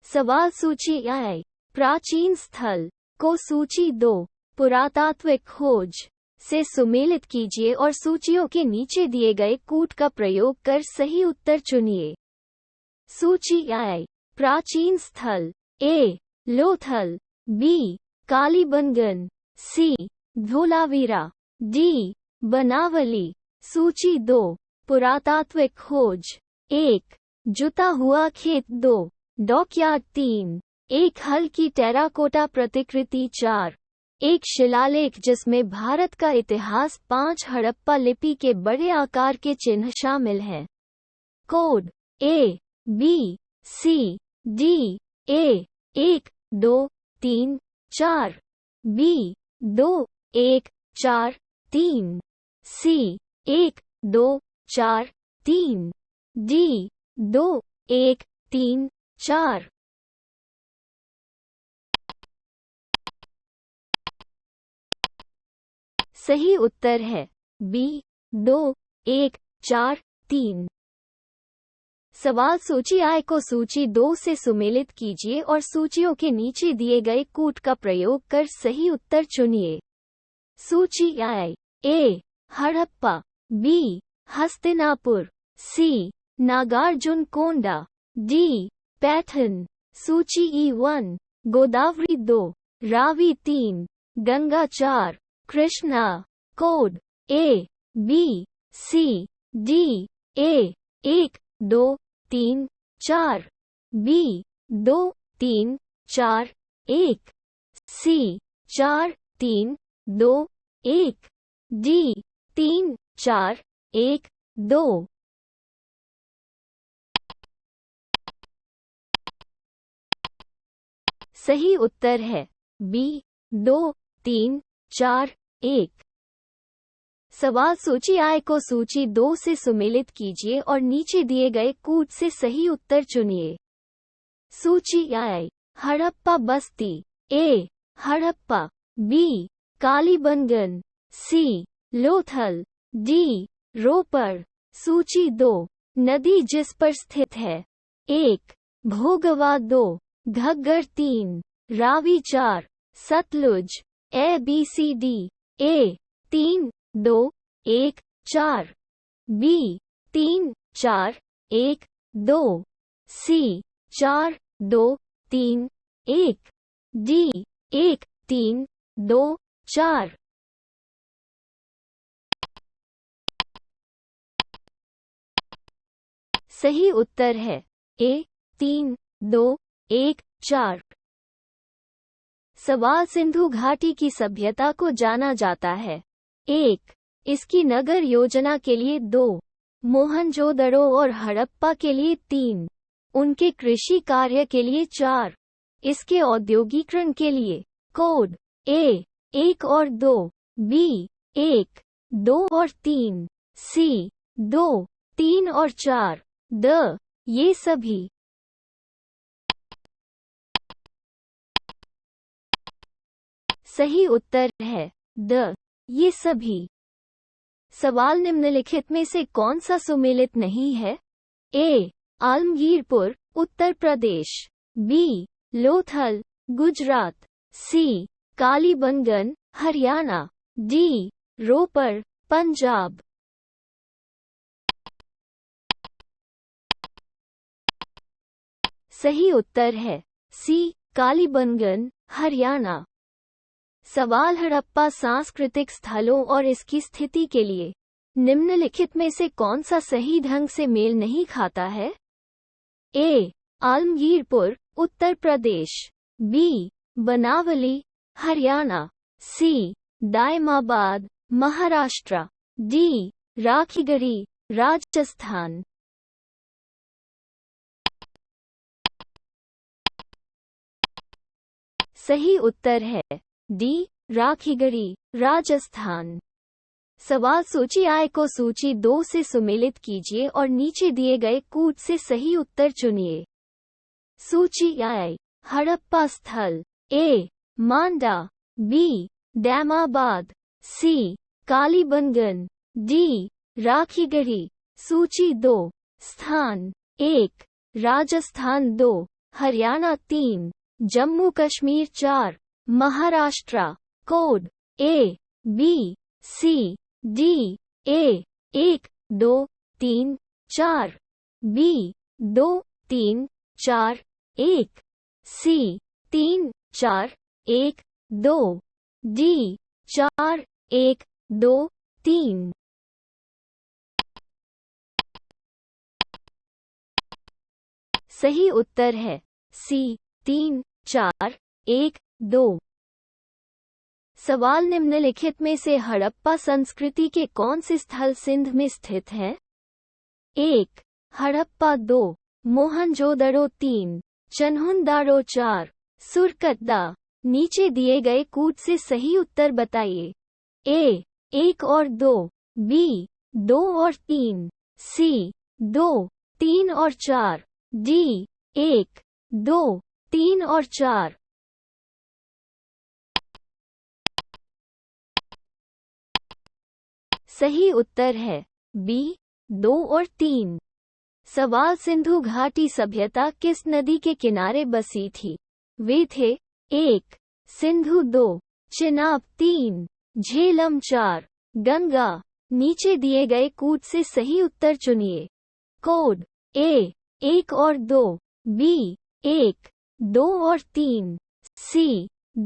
सवाल सूची 1 प्राचीन स्थल को सूची 2 पुरातात्विक खोज से सुमेलित कीजिए और सूचियों के नीचे दिए गए कूट का प्रयोग कर सही उत्तर चुनिए। सूची 1 प्राचीन स्थल ए लोथल, बी कालीबंगन, सी धोलावीरा, डी बनावली। सूची 2 पुरातात्विक खोज 1 जुता हुआ खेत, 2 डॉकयार्ड, 3 एक हल की टेराकोटा प्रतिकृति, 4 एक शिलालेख जिसमें भारत का इतिहास, 5 हड़प्पा लिपि के बड़े आकार के चिन्ह शामिल हैं। Code A B C D A 1 2 3 4, B 2 1 4 3, C 1 2 4 3, D 2 1 3 4। सही उत्तर है बी 2 1 4 3। सवाल सूची I को सूची 2 से सुमेलित कीजिए और सूचियों के नीचे दिए गए कूट का प्रयोग कर सही उत्तर चुनिए। सूची I A Harappa, B Hastinapur, C Nagarjunakonda, D Paithan. सूची E1 Godavari, 2 Ravi, 3 Ganga, 4 Krishna. Code A B C D A 1 2 3 4, B 2 3 4 1, C 4 3 2 1, D 3 4 1 2। सही उत्तर है बी 2 3 4 1। सवाल सूची I को सूची 2 से सुमेलित कीजिए और नीचे दिए गए कूट से सही उत्तर चुनिए। सूची I हड़प्पा बस्ती, A Harappa, B Kalibangan, C Lothal, D Ropar. सूची 2 नदी जिस पर स्थित है, 1 Bhogava, 2 Ghaggar, 3 Ravi, 4 Sutlej. A B C D A 3 2 1 4, B 3 4 1 2, C 4 2 3 1, D 1 3 2 4। सही उत्तर है ए 3 2 1 4। सवाल सिंधु घाटी की सभ्यता को जाना जाता है। 1 इसकी नगर योजना के लिए, 2 मोहनजोदड़ो और हड़प्पा के लिए, 3 उनके कृषि कार्य के लिए, 4 इसके औद्योगिकरण के लिए। कोड ए 1 और 2, बी 1 2 और 3, सी 2 3 और 4, द ये सभी। सही उत्तर है द ये सभी। सवाल निम्नलिखित में से कौन सा सुमेलित नहीं है? ए आलमगीरपुर उत्तर प्रदेश, बी लोथल गुजरात, सी कालीबंगन हरियाणा, डी रोपड़ पंजाब। सही उत्तर है सी कालीबंगन हरियाणा। सवाल हड़प्पा सांस्कृतिक स्थलों और इसकी स्थिति के लिए निम्नलिखित में से कौन सा सही ढंग से मेल नहीं खाता है? ए आलमगीरपुर उत्तर प्रदेश, बी बनावली हरियाणा, सी दायमाबाद महाराष्ट्र, डी राखीगढ़ी राजस्थान। सही उत्तर है डी राखीगढ़ी राजस्थान। सवाल सूची I को सूची 2 से सुमेलित कीजिए और नीचे दिए गए कूट से सही उत्तर चुनिए। सूची I हड़प्पा स्थल, ए मांडा, बी डैमाबाद, सी कालीबंगन, डी राखीगढ़ी। सूची 2 स्थान 1 Rajasthan, 2 Haryana 3, Jammu Kashmir 4, Maharashtra. Code ABCD A 1 2 3 4 B 2 3 4 1 C 3 4 1 2 D 4 1 2 3। सही उत्तर है C 3 4 1 2। सवाल निम्नलिखित में से हड़प्पा संस्कृति के कौन से स्थल सिंध में स्थित हैं? 1. हड़प्पा 2, मोहनजोदड़ो 3, चन्हुनदारो 4, सुरकत्ता। नीचे दिए गए कूट से सही उत्तर बताइए। A 1 और 2, B 2 और 3, C 2 3 और 4, D 1 2 3 और 4। सही उत्तर है B 2 और 3। सवाल सिंधु घाटी सभ्यता किस नदी के किनारे बसी थी? वे थे 1. सिंधु 2, चिनाब 3, झेलम 4, गंगा। नीचे दिए गए कूट से सही उत्तर चुनिए। कोड A 1 और 2, B 1 2 और 3, C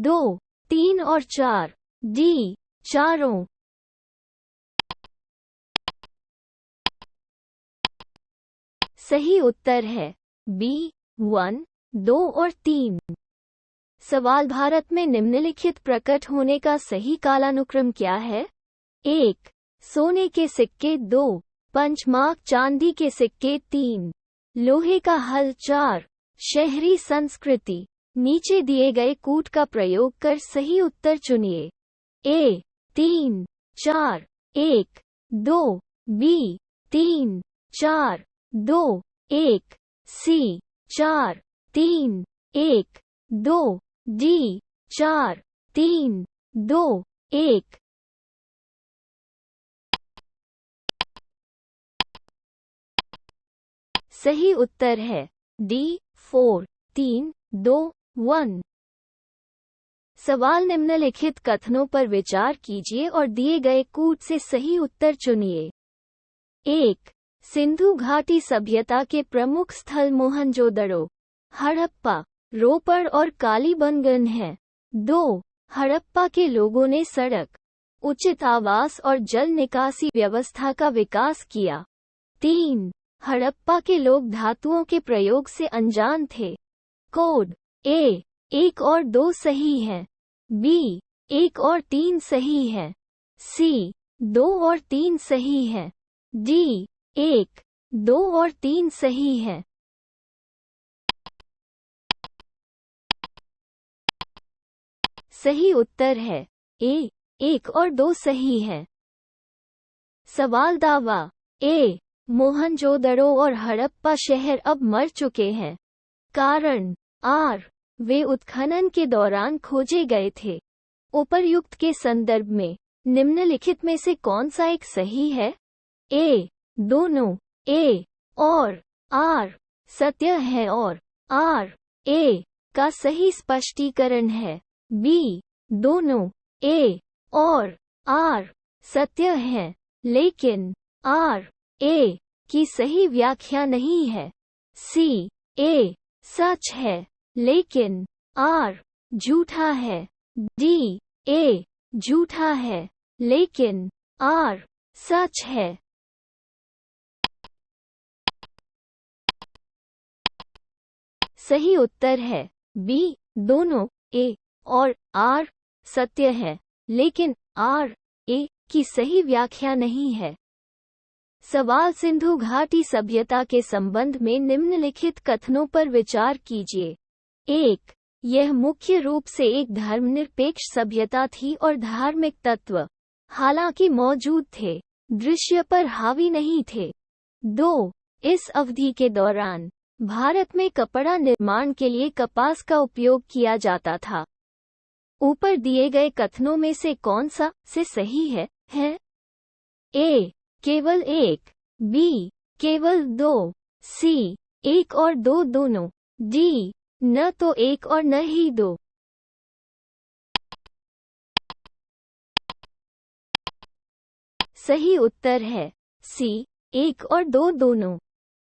2 3 और 4, D चारों। सही उत्तर है B 1 2 और 3। सवाल भारत में निम्नलिखित प्रकट होने का सही कालानुक्रम क्या है? 1. सोने के सिक्के 2, पंचमार्क चांदी के सिक्के 3, लोहे का हल 4, शहरी संस्कृति। नीचे दिए गए कूट का प्रयोग कर सही उत्तर चुनिए। A 3 4 1 2, B 3 4 2 1, C 4 3 1 2, D 4 3 2 1। सही उत्तर है D 4 3 2 1। सवाल निम्नलिखित कथनों पर विचार कीजिए और दिए गए कूट से सही उत्तर चुनिए। 1. सिंधु घाटी सभ्यता के प्रमुख स्थल मोहनजोदड़ो, हड़प्पा, रोपड़ और कालीबंगन हैं। 2. हड़प्पा के लोगों ने सड़क, उचित आवास और जल निकासी व्यवस्था का विकास किया। 3. हड़प्पा के लोग धातुओं के प्रयोग से अनजान थे। कोड A 1 और 2 सही है, B 1 और 3 सही है, C 2 और 3 सही है, D 1 2 और 3 सही है। सही उत्तर है A 1 और 2 सही है। सवाल दावा A मोहनजोदड़ो और हड़प्पा शहर अब मर चुके हैं। कारण R वे उत्खनन के दौरान खोजे गए थे। उपर्युक्त के संदर्भ में निम्नलिखित में से कौन सा एक सही है? A दोनों, A और R सत्य है और R A का सही स्पष्टीकरण है। B दोनों, A और R सत्य है लेकिन R A की सही व्याख्या नहीं है। C A सच है लेकिन R झूठा है। D A झूठा है लेकिन R सच है। सही उत्तर है B दोनों, A और R सत्य है लेकिन R A की सही व्याख्या नहीं है। सवाल सिंधु घाटी सभ्यता के संबंध में निम्नलिखित कथनों पर विचार कीजिए। 1. यह मुख्य रूप से एक धर्मनिरपेक्ष सभ्यता थी और धार्मिक तत्व, हालांकि मौजूद थे, दृश्य पर हावी नहीं थे। 2. इस अवधि के दौरान भारत में कपड़ा निर्माण के लिए कपास का उपयोग किया जाता था। ऊपर दिए गए कथनों में से कौन सा से सही है? A केवल 1, B केवल 2, C 1 और 2 दोनों, D न तो एक और न ही दो। सही उत्तर है सी, एक और दो दोनों।